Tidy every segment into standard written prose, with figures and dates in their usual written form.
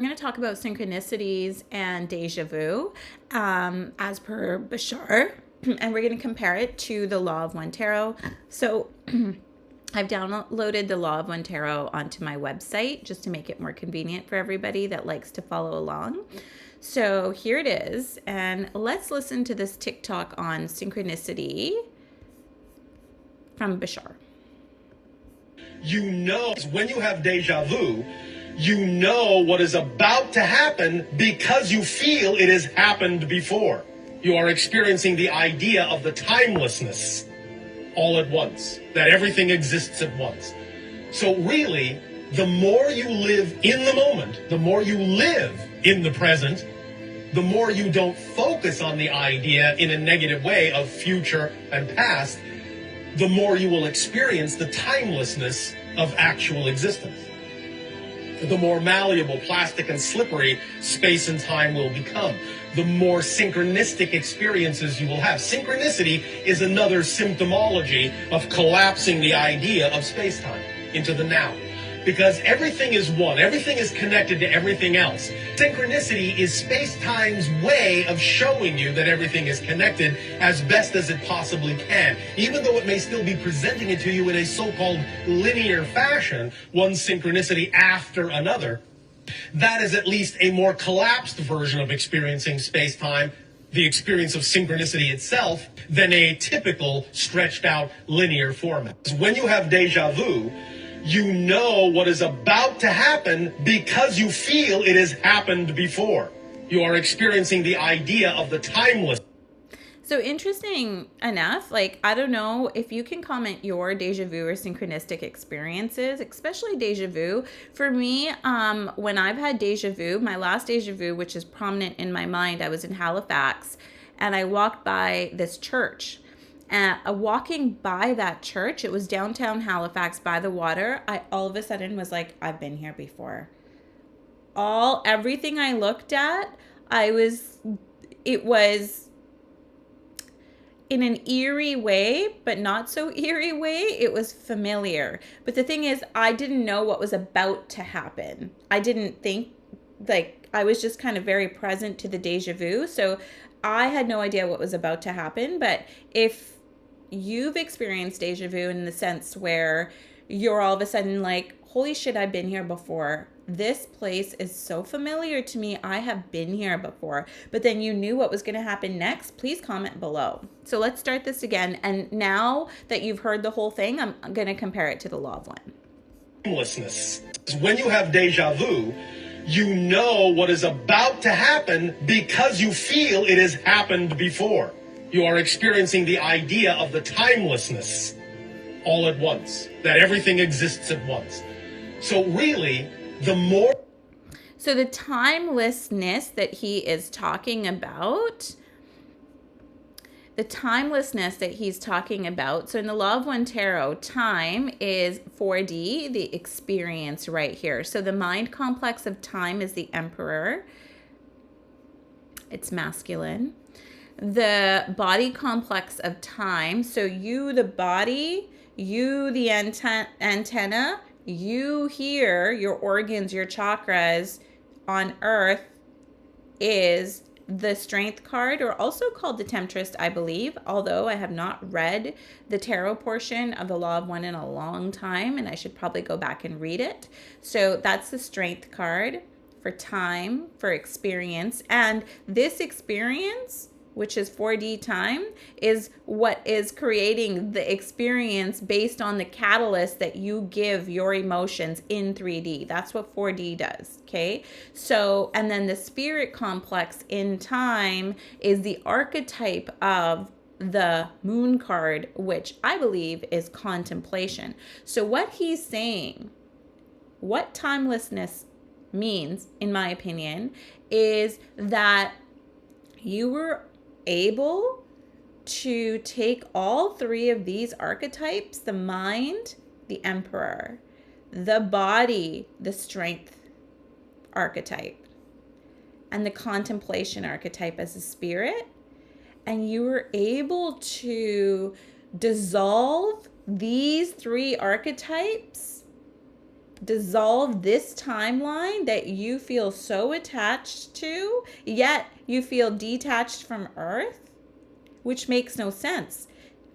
We're going to talk about synchronicities and deja vu as per Bashar, and we're going to compare it to the Law of One Tarot. So I've downloaded the Law of One Tarot onto my website just to make it more convenient for everybody that likes to follow along. So here it is, and let's listen to this TikTok on synchronicity from Bashar. You know, when you have deja vu, you know what is about to happen because you feel it has happened before. You are experiencing the idea of the timelessness all at once, that everything exists at once. So really, the more you live in the moment, the more you live in the present, the more you don't focus on the idea in a negative way of future and past, the more you will experience the timelessness of actual existence. The more malleable, plastic, and slippery space and time will become. The more synchronistic experiences you will have. Synchronicity is another symptomology of collapsing the idea of space-time into the now. Because everything is one, everything is connected to everything else. Synchronicity is space-time's way of showing you that everything is connected as best as it possibly can. Even though it may still be presenting it to you in a so-called linear fashion, one synchronicity after another, that is at least a more collapsed version of experiencing space-time, the experience of synchronicity itself, than a typical stretched-out linear format. When you have deja vu, you know what is about to happen because you feel it has happened before. You are experiencing the idea of the timeless. So interesting enough, I don't know if you can comment your deja vu or synchronistic experiences, especially deja vu. For me, when I've had deja vu, my last deja vu, which is prominent in my mind, I was in Halifax and I walked by this church. Walking by that church, it was downtown Halifax by the water. I all of a sudden was like, I've been here before. Everything I looked at, it was in an eerie way, but not so eerie way. It was familiar. But the thing is, I didn't know what was about to happen. I didn't think, I was just kind of very present to the deja vu. So I had no idea what was about to happen. But if you've experienced deja vu in the sense where you're all of a sudden like, holy shit, I've been here before. This place is so familiar to me. I have been here before. But then you knew what was going to happen next. Please comment below. So let's start this again. And now that you've heard the whole thing, I'm going to compare it to the Law of One. Timelessness. When you have deja vu, you know what is about to happen because you feel it has happened before. You are experiencing the idea of the timelessness all at once, that everything exists at once. So really, the more... So the timelessness that he is talking about, so in the Law of One Tarot, time is 4D, the experience right here. So the mind complex of time is the Emperor. It's masculine. The body complex of time, so you, the body, you, the antenna, you here, your organs, your chakras on earth, is the Strength card, or also called the Temptress, I believe, although I have not read the tarot portion of the Law of One in a long time, and I should probably go back and read it. So that's the Strength card for time, for experience. And this experience, which is 4D time, is what is creating the experience based on the catalyst that you give your emotions in 3D. That's what 4D does, okay? So, and then the spirit complex in time is the archetype of the moon card, which I believe is contemplation. So what he's saying, what timelessness means, in my opinion, is that you were able to take all three of these archetypes, the mind, the Emperor, the body, the Strength archetype, and the contemplation archetype as a spirit, and you were able to dissolve these three archetypes dissolve this timeline that you feel so attached to, yet you feel detached from Earth, which makes no sense.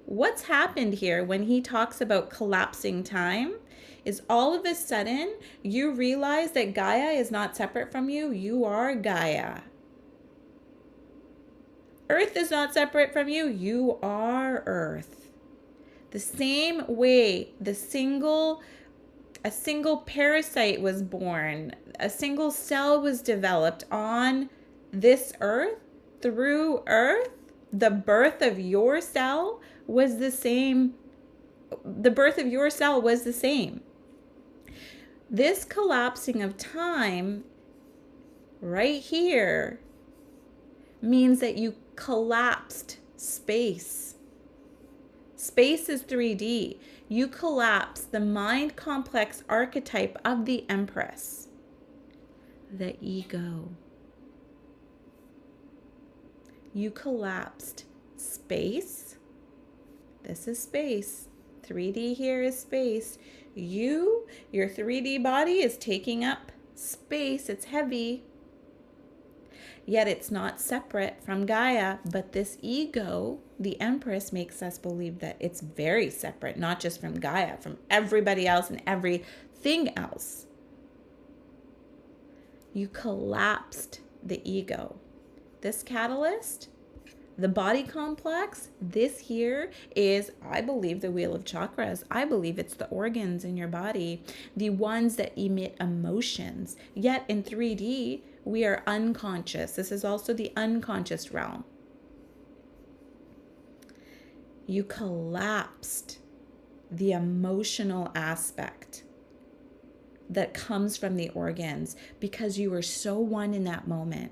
What's happened here when he talks about collapsing time is all of a sudden you realize that Gaia is not separate from you. You are Gaia. Earth is not separate from you. You are Earth. The same way a single parasite was born, a single cell was developed on this Earth, through Earth, the birth of your cell was the same. The birth of your cell was the same. This collapsing of time right here means that you collapsed space. Space is 3D. You collapse the mind complex archetype of the Empress, the ego. You collapsed space. This is space. 3D here is space. Your 3D body is taking up space. It's heavy. Yet it's not separate from Gaia, but this ego, the Empress, makes us believe that it's very separate, not just from Gaia, from everybody else and everything else. You collapsed the ego. This catalyst, the body complex, this here is, I believe, the wheel of chakras. I believe it's the organs in your body, the ones that emit emotions. Yet in 3D, we are unconscious. This is also the unconscious realm. You collapsed the emotional aspect that comes from the organs because you were so one in that moment.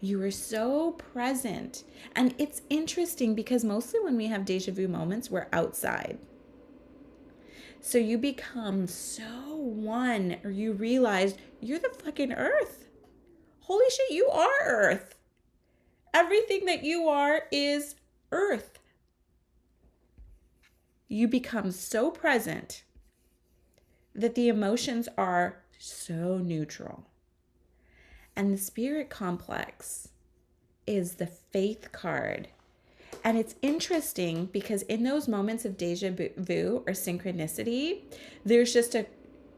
You were so present. And it's interesting because mostly when we have deja vu moments, we're outside. So you become so one, or you realize you're the fucking Earth. Holy shit, you are Earth. Everything that you are is Earth. You become so present that the emotions are so neutral. And the spirit complex is the faith card. And it's interesting because in those moments of deja vu or synchronicity, there's just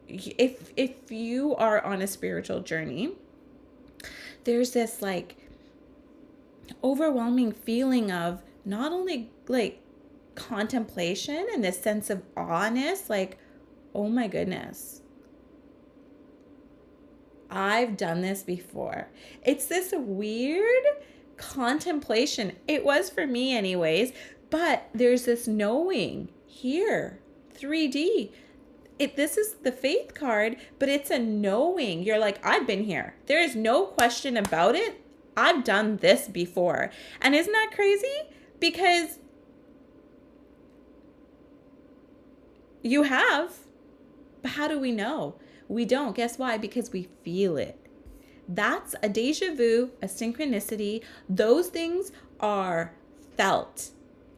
if you are on a spiritual journey, there's this like overwhelming feeling of not only like contemplation and this sense of awe-ness, like, oh my goodness, I've done this before. It's this weird contemplation. It was for me anyways, but there's this knowing here, 3D. This is the faith card, but it's a knowing. You're like, I've been here. There is no question about it. I've done this before. And isn't that crazy? Because you have, but how do we know? We don't. Guess why? Because we feel it. That's a deja vu, a synchronicity. Those things are felt.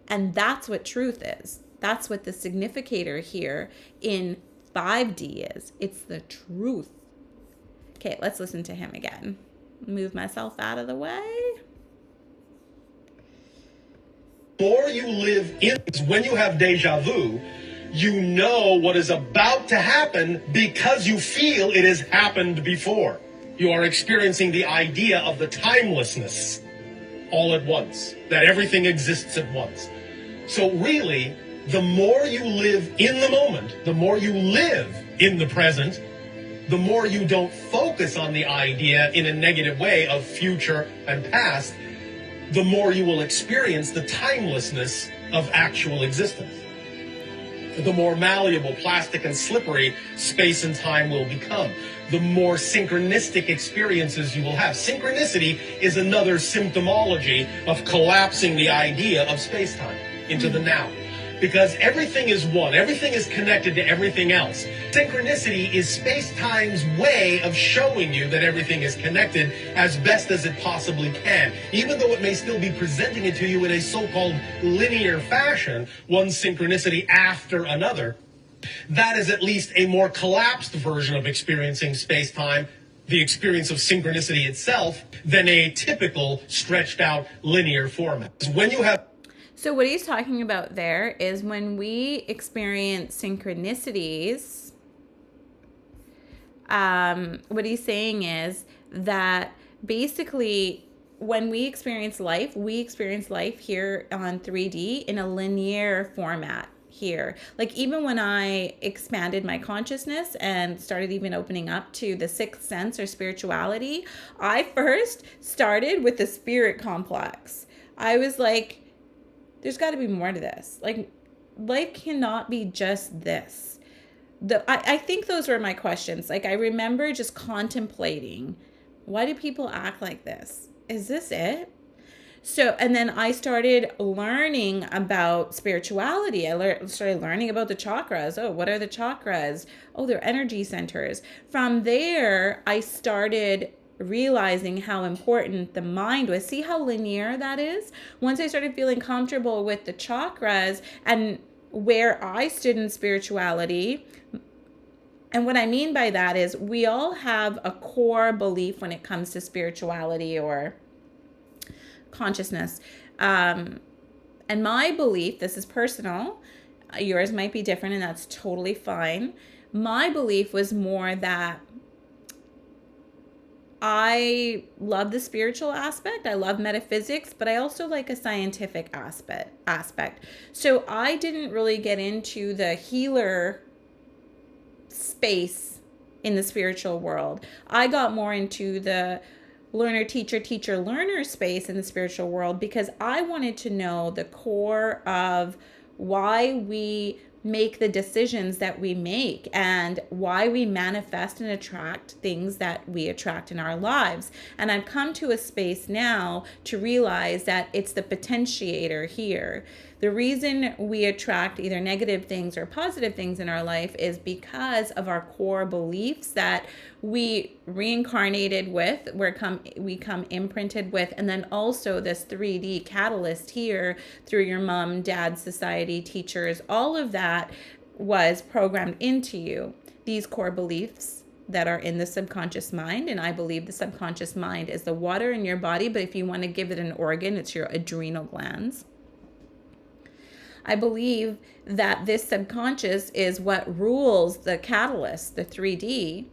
And that's what truth is. That's what the significator here in 5D is. It's the truth. Okay, let's listen to him again. Move myself out of the way. The more you live in, when you have deja vu, you know what is about to happen because you feel it has happened before. You are experiencing the idea of the timelessness all at once, that everything exists at once. So really, the more you live in the moment, the more you live in the present, the more you don't focus on the idea in a negative way of future and past, the more you will experience the timelessness of actual existence. The more malleable, plastic, and slippery space and time will become. The more synchronistic experiences you will have. Synchronicity is another symptomology of collapsing the idea of space-time into the now. Because everything is one. Everything is connected to everything else. Synchronicity is space-time's way of showing you that everything is connected as best as it possibly can. Even though it may still be presenting it to you in a so-called linear fashion, one synchronicity after another, That is at least a more collapsed version of experiencing space-time, the experience of synchronicity itself, than a typical stretched out linear format. When you have So what he's talking about there is when we experience synchronicities, what he's saying is that basically when we experience life here on 3D in a linear format here. Like even when I expanded my consciousness and started even opening up to the sixth sense or spirituality, I first started with the spirit complex. I was like, there's got to be more to this. Like life cannot be just this. I think those were my questions. Like I remember just contemplating, why do people act like this? Is this it? So, and then I started learning about spirituality. I started learning about the chakras. Oh, what are the chakras? Oh, they're energy centers. From there, I started realizing how important the mind was. See how linear that is? Once I started feeling comfortable with the chakras and where I stood in spirituality, and what I mean by that is we all have a core belief when it comes to spirituality or consciousness. And my belief, this is personal, yours might be different, and that's totally fine. My belief was more that I love the spiritual aspect. I love metaphysics, but I also like a scientific aspect. So I didn't really get into the healer space in the spiritual world. I got more into the learner, teacher, learner space in the spiritual world because I wanted to know the core of why we make the decisions that we make and why we manifest and attract things that we attract in our lives. And I've come to a space now to realize that it's the potentiator here. The reason we attract either negative things or positive things in our life is because of our core beliefs that we reincarnated with, we come imprinted with, and then also this 3D catalyst here through your mom, dad, society, teachers, all of that was programmed into you. These core beliefs that are in the subconscious mind, and I believe the subconscious mind is the water in your body, but if you want to give it an organ, it's your adrenal glands. I believe that this subconscious is what rules the catalyst, the 3D,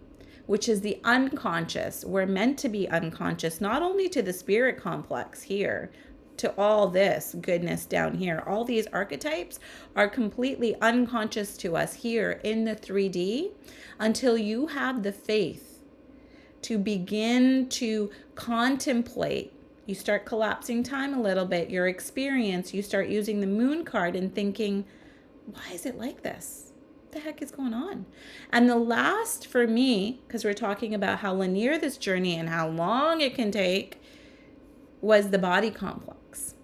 which is the unconscious. We're meant to be unconscious, not only to the spirit complex here, to all this goodness down here. All these archetypes are completely unconscious to us here in the 3D until you have the faith to begin to contemplate. You start collapsing time a little bit, your experience, you start using the moon card and thinking, why is it like this? What the heck is going on? And the last for me, because we're talking about how linear this journey and how long it can take, was the body complex.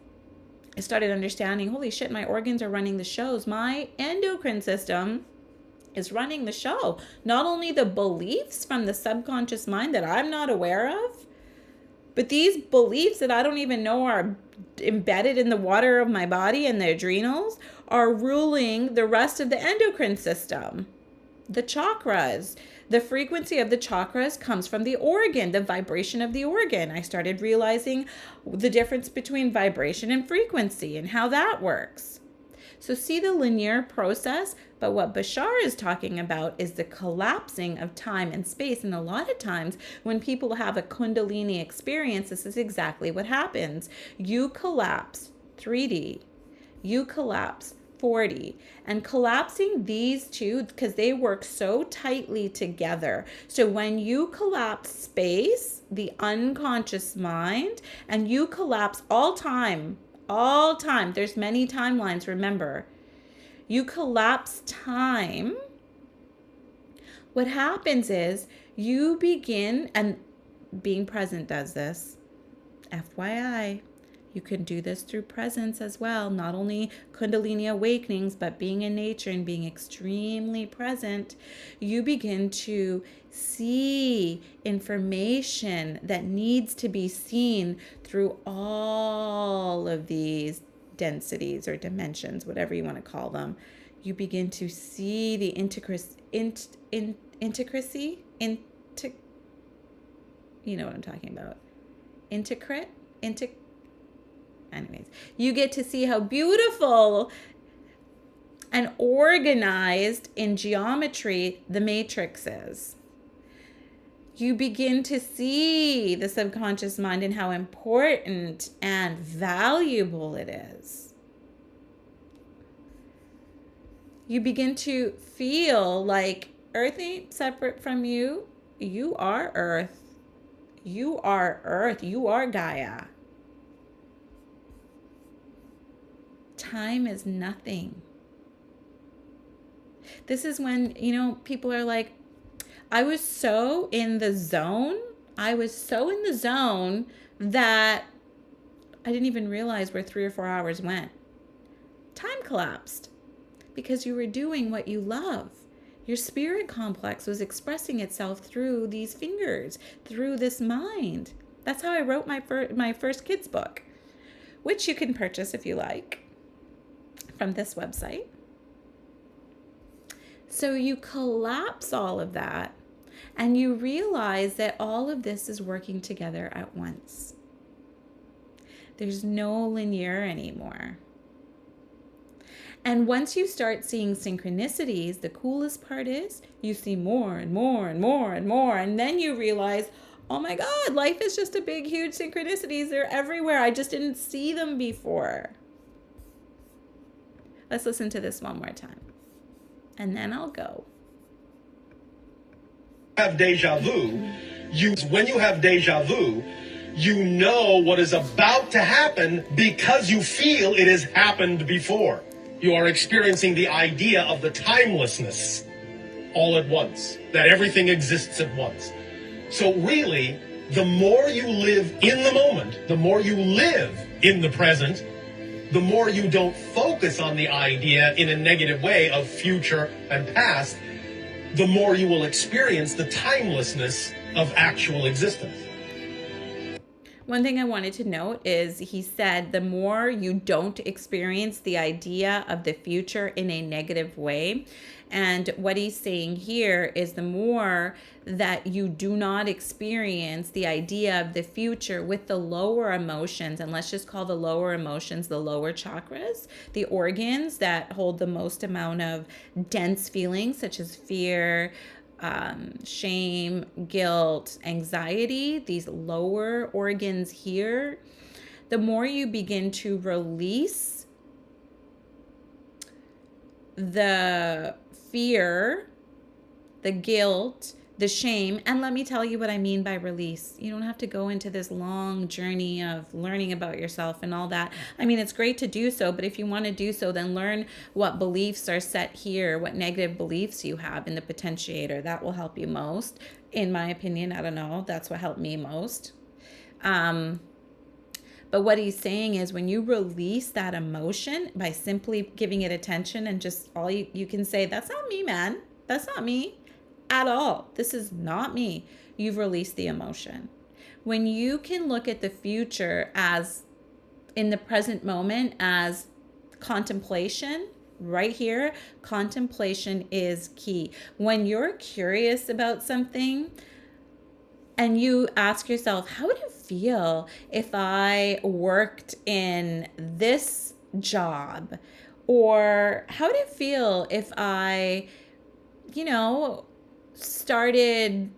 I started understanding, holy shit, my organs are running the shows. My endocrine system is running the show. Not only the beliefs from the subconscious mind that I'm not aware of, but these beliefs that I don't even know are embedded in the water of my body and the adrenals are ruling the rest of the endocrine system. The chakras. The frequency of the chakras comes from the organ, the vibration of the organ. I started realizing the difference between vibration and frequency and how that works. So see the linear process, but what Bashar is talking about is the collapsing of time and space. And a lot of times when people have a Kundalini experience, this is exactly what happens. You collapse 3D, you collapse 4D, and collapsing these two, because they work so tightly together. So when you collapse space, the unconscious mind, and you collapse all time, there's many timelines, remember. You collapse time. What happens is you begin, and being present does this. FYI, you can do this through presence as well. Not only Kundalini awakenings, but being in nature and being extremely present. You begin to see information that needs to be seen through all of these densities or dimensions, whatever you want to call them. You begin to see the you know what I'm talking about. Anyways, you get to see how beautiful and organized in geometry the matrix is. You begin to see the subconscious mind and how important and valuable it is. You begin to feel like Earth ain't separate from you. You are Earth. You are Earth. You are Gaia. Time is nothing. This is when, people are like, I was so in the zone. I was so in the zone that I didn't even realize where 3 or 4 hours went. Time collapsed because you were doing what you love. Your spirit complex was expressing itself through these fingers, through this mind. That's how I wrote my first kids book, which you can purchase if you like from this website. So you collapse all of that and you realize that all of this is working together at once. There's no linear anymore. And once you start seeing synchronicities, the coolest part is you see more and more and more and more. And then you realize, oh my God, life is just a big, huge synchronicities. They're everywhere. I just didn't see them before. Let's listen to this one more time. And then I'll go. Have deja vu. When you have deja vu, you know what is about to happen because you feel it has happened before. You are experiencing the idea of the timelessness all at once, that everything exists at once. So really, the more you live in the moment, the more you live in the present, the more you don't focus on the idea in a negative way of future and past, the more you will experience the timelessness of actual existence. One thing I wanted to note is he said the more you don't experience the idea of the future in a negative way. And what he's saying here is the more that you do not experience the idea of the future with the lower emotions, and let's just call the lower emotions the lower chakras, the organs that hold the most amount of dense feelings such as fear, shame, guilt, anxiety, these lower organs here, the more you begin to release the fear, the guilt, the shame. And let me tell you what I mean by release. You don't have to go into this long journey of learning about yourself and all that. I mean, it's great to do so, but if you want to do so, then learn what beliefs are set here, what negative beliefs you have in the potentiator. That will help you most. In my opinion, I don't know. That's what helped me most. But what he's saying is when you release that emotion by simply giving it attention and just all you can say, that's not me, man. That's not me at all. This is not me. You've released the emotion. When you can look at the future as in the present moment as contemplation, right here, contemplation is key. When you're curious about something and you ask yourself, how would it feel if I worked in this job? Or how would it feel if I, started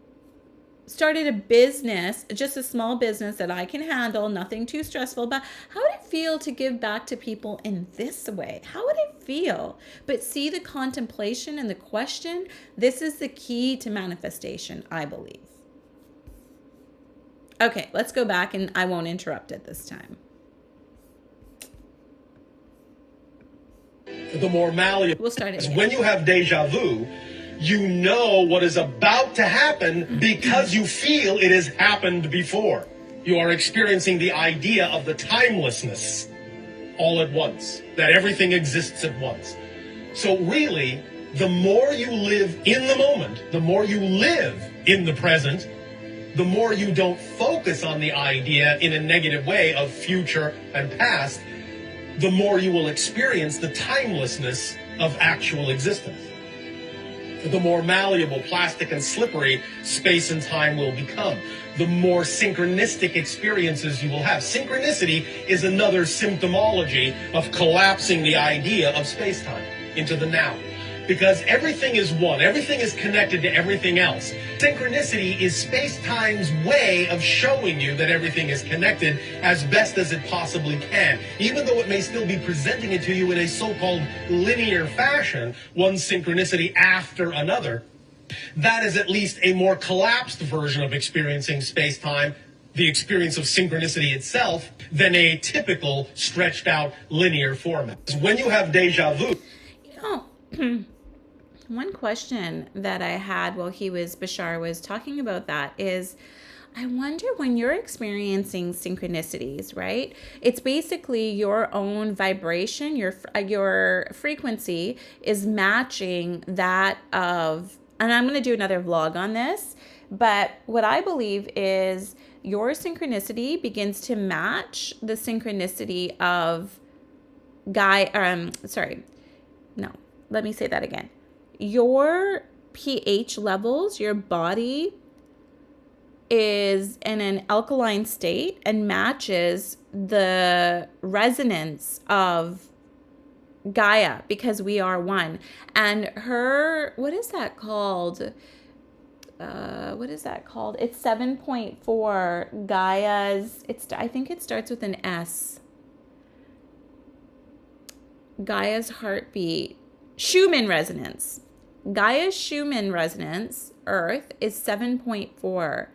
a business, just a small business that I can handle, nothing too stressful, but how would it feel to give back to people in this way? How would it feel? But see the contemplation and the question, this is the key to manifestation, I believe. Okay, let's go back and I won't interrupt it this time. The more malleable. We'll start it. When you have deja vu, you know what is about to happen because you feel it has happened before. You are experiencing the idea of the timelessness all at once, that everything exists at once. So really, the more you live in the moment, the more you live in the present, the more you don't focus on the idea in a negative way of future and past, the more you will experience the timelessness of actual existence. The more malleable, plastic, and slippery space and time will become, the more synchronistic experiences you will have. Synchronicity is another symptomology of collapsing the idea of space-time into the now. Because everything is one, everything is connected to everything else. Synchronicity is space-time's way of showing you that everything is connected as best as it possibly can. Even though it may still be presenting it to you in a so-called linear fashion, one synchronicity after another, that is at least a more collapsed version of experiencing space-time, the experience of synchronicity itself, than a typical stretched-out linear format. When you have deja vu... One question that I had while Bashar was talking about that is, I wonder when you're experiencing synchronicities, right? It's basically your own vibration, your frequency is matching that of, and I'm going to do another vlog on this, but what I believe is your synchronicity begins to match the synchronicity of let me say that again. Your pH levels, your body is in an alkaline state and matches the resonance of Gaia because we are one. And what is that called? It's 7.4 Gaia's. I think it starts with an S. Gaia's heartbeat. Schumann resonance. Gaia's Schumann resonance, Earth, is 7.4.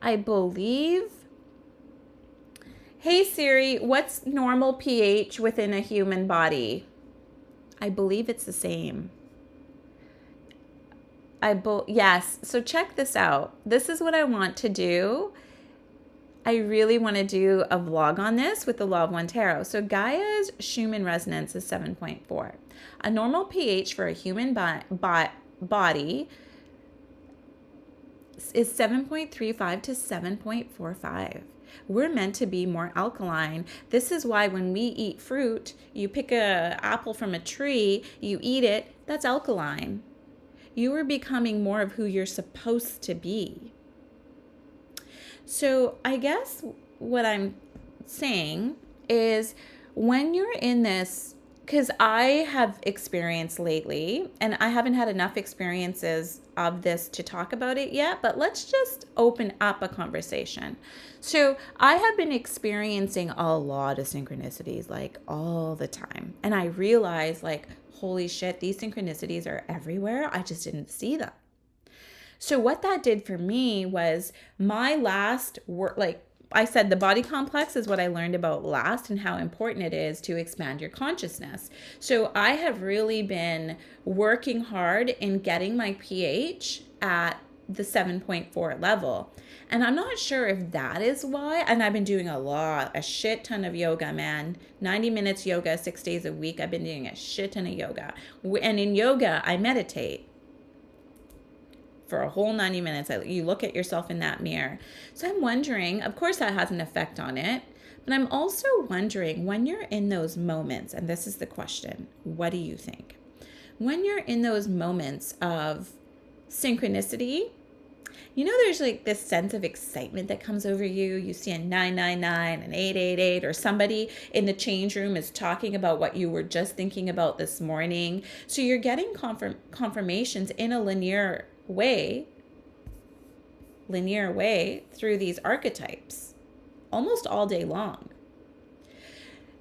I believe. Hey Siri, what's normal pH within a human body? I believe it's the same. Yes, so check this out. This is what I want to do. I really want to do a vlog on this with the Law of One Tarot. So Gaia's Schumann resonance is 7.4. A normal pH for a human body is 7.35 to 7.45. We're meant to be more alkaline. This is why when we eat fruit, you pick an apple from a tree, you eat it, that's alkaline. You are becoming more of who you're supposed to be. So I guess what I'm saying is when you're in this, because I have experienced lately, and I haven't had enough experiences of this to talk about it yet, but let's just open up a conversation. So I have been experiencing a lot of synchronicities, like all the time. And I realized, like, holy shit, these synchronicities are everywhere. I just didn't see them. So what that did for me was my last work, like I said, the body complex is what I learned about last and how important it is to expand your consciousness. So I have really been working hard in getting my pH at the 7.4 level. And I'm not sure if that is why. And I've been doing a shit ton of yoga, man. 90 minutes yoga, 6 days a week. I've been doing a shit ton of yoga. And in yoga, I meditate for a whole 90 minutes. You look at yourself in that mirror. So I'm wondering, of course that has an effect on it, but I'm also wondering when you're in those moments, and this is the question, what do you think? When you're in those moments of synchronicity, you know, there's like this sense of excitement that comes over you. You see a 999, an 888, or somebody in the change room is talking about what you were just thinking about this morning. So you're getting confirmations in a linear way through these archetypes almost all day long.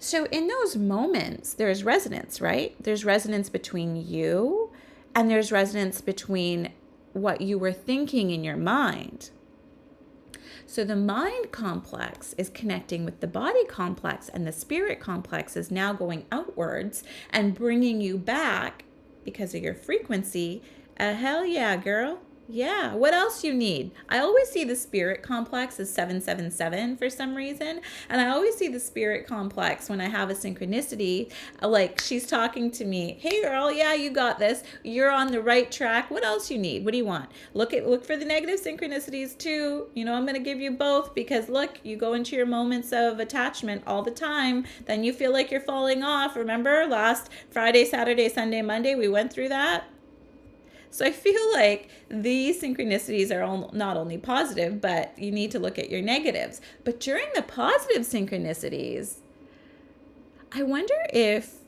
So in those moments, there's resonance, right? There's resonance between you and there's resonance between what you were thinking in your mind. So the mind complex is connecting with the body complex, and the spirit complex is now going outwards and bringing you back because of your frequency. Hell yeah, girl. Yeah. What else you need? I always see the spirit complex as 777 for some reason. And I always see the spirit complex when I have a synchronicity. Like she's talking to me. Hey girl, yeah, you got this. You're on the right track. What else you need? What do you want? Look for the negative synchronicities too. You know, I'm gonna give you both because look, you go into your moments of attachment all the time. Then you feel like you're falling off. Remember last Friday, Saturday, Sunday, Monday, we went through that? So I feel like these synchronicities are all, not only positive, but you need to look at your negatives. But during the positive synchronicities, I wonder if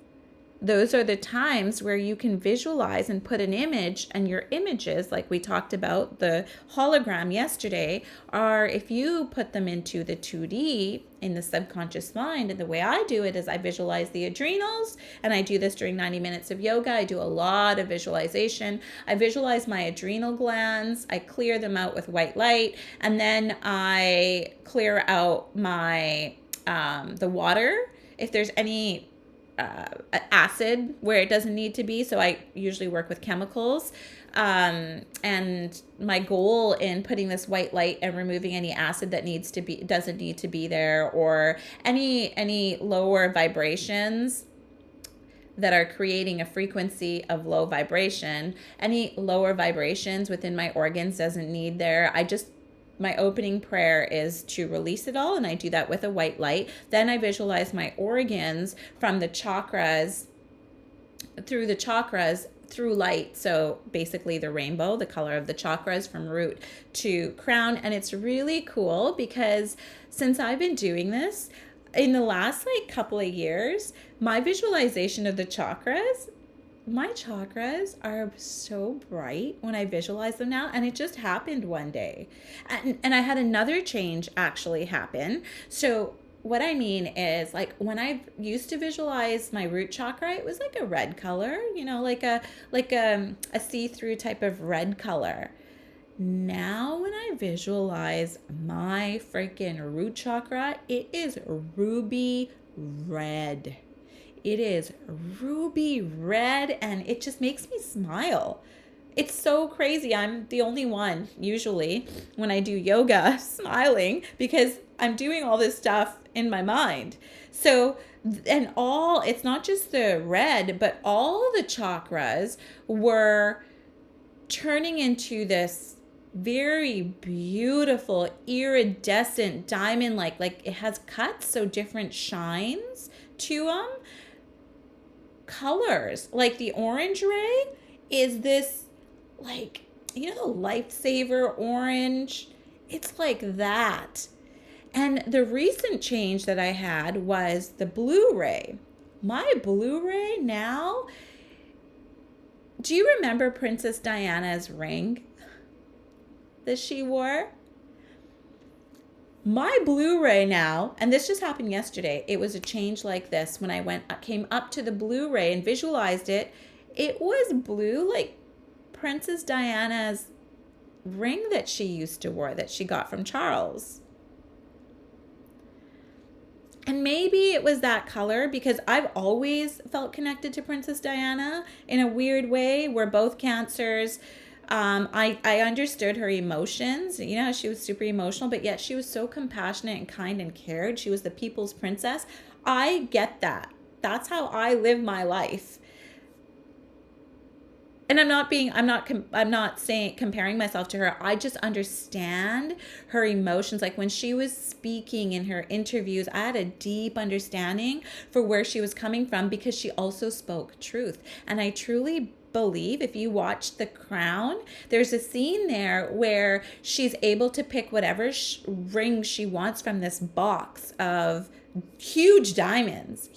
those are the times where you can visualize and put an image, and your images, like we talked about the hologram yesterday, are if you put them into the 2D in the subconscious mind. And the way I do it is I visualize the adrenals, and I do this during 90 minutes of yoga. I do a lot of visualization. I visualize my adrenal glands, I clear them out with white light, and then I clear out my the water if there's any acid where it doesn't need to be. So I usually work with chemicals. And my goal in putting this white light and removing any acid that doesn't need to be there, or any lower vibrations that are creating a frequency of low vibration, any lower vibrations within my organs doesn't need there. My opening prayer is to release it all, and I do that with a white light. Then I visualize my organs from the chakras, through light. So basically the rainbow, the color of the chakras from root to crown. And it's really cool because since I've been doing this in the last couple of years, my visualization of my chakras are so bright when I visualize them now, and it just happened one day. And I had another change actually happen. So what I mean is, when I used to visualize my root chakra, it was like a red color, like a see-through type of red color. Now when I visualize my freaking root chakra, it is ruby red. It is ruby red, and it just makes me smile. It's so crazy. I'm the only one, usually, when I do yoga, smiling because I'm doing all this stuff in my mind. So, it's not just the red, but all the chakras were turning into this very beautiful iridescent diamond, like it has cuts, so different shines to them. Colors, like the orange ray is this, the lifesaver orange. It's like that. And the recent change that I had was the Blu-ray. My Blu-ray now, do you remember Princess Diana's ring that she wore? My Blu-ray now, and this just happened yesterday, it was a change like this. When I came up to the Blu-ray and visualized it, it was blue, like Princess Diana's ring that she used to wear, that she got from Charles. And maybe it was that color because I've always felt connected to Princess Diana in a weird way. We're both Cancers. I understood her emotions. She was super emotional, but yet she was so compassionate and kind and cared. She was the people's princess. I get that. That's how I live my life. And I'm not saying comparing myself to her. I just understand her emotions. Like when she was speaking in her interviews, I had a deep understanding for where she was coming from because she also spoke truth. And I truly believe if you watch The Crown, there's a scene there where she's able to pick whatever ring she wants from this box of huge diamonds.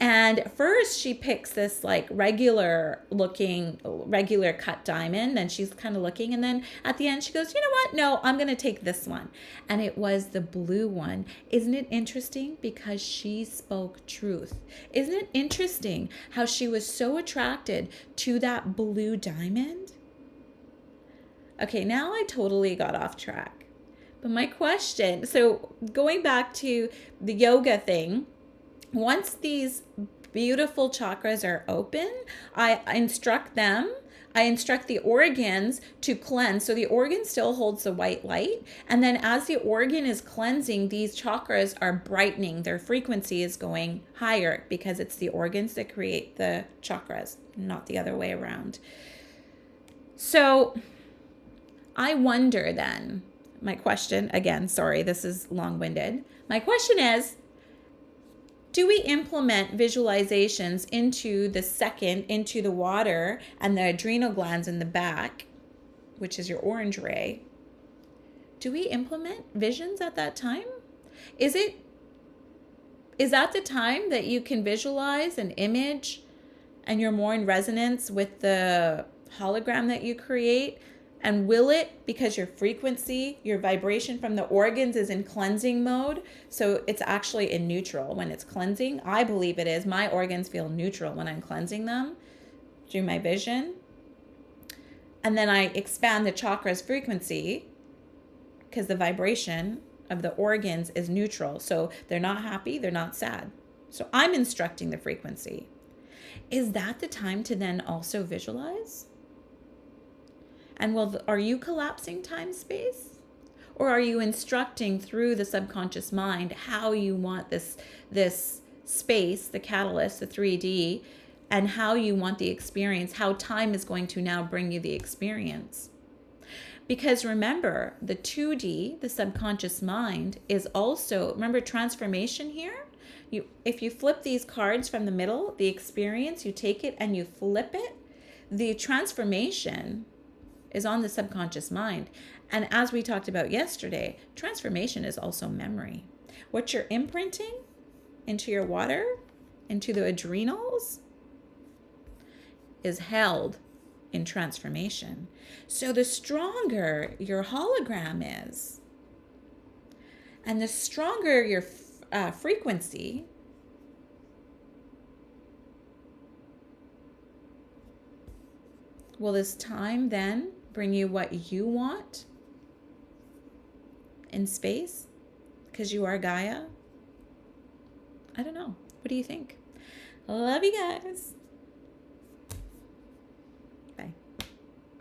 And first she picks this regular cut diamond, and she's kind of looking, and then at the end she goes, you know what? No, I'm going to take this one. And it was the blue one. Isn't it interesting? Because she spoke truth. Isn't it interesting how she was so attracted to that blue diamond? Okay, now I totally got off track. But my question, so going back to the yoga thing, once these beautiful chakras are open, I instruct them. I instruct the organs to cleanse. So the organ still holds the white light. And then as the organ is cleansing, these chakras are brightening. Their frequency is going higher because it's the organs that create the chakras, not the other way around. So I wonder then, my question, again, sorry, this is long-winded. My question is, do we implement visualizations into the water and the adrenal glands in the back, which is your orange ray? Do we implement visions at that time? Is that the time that you can visualize an image and you're more in resonance with the hologram that you create? And will it, because your frequency, your vibration from the organs is in cleansing mode, so it's actually in neutral when it's cleansing? I believe it is. My organs feel neutral when I'm cleansing them through my vision. And then I expand the chakra's frequency because the vibration of the organs is neutral. So they're not happy, they're not sad. So I'm instructing the frequency. Is that the time to then also visualize? And are you collapsing time space? Or are you instructing through the subconscious mind how you want this space, the catalyst, the 3D, and how you want the experience, how time is going to now bring you the experience? Because remember, the 2D, the subconscious mind, is also, remember transformation here? If you flip these cards from the middle, the experience, you take it and you flip it, the transformation is on the subconscious mind. And as we talked about yesterday, transformation is also memory. What you're imprinting into your water, into the adrenals, is held in transformation. So the stronger your hologram is, and the stronger your frequency, will this time then bring you what you want in space? Because you are Gaia? I don't know. What do you think? Love you guys.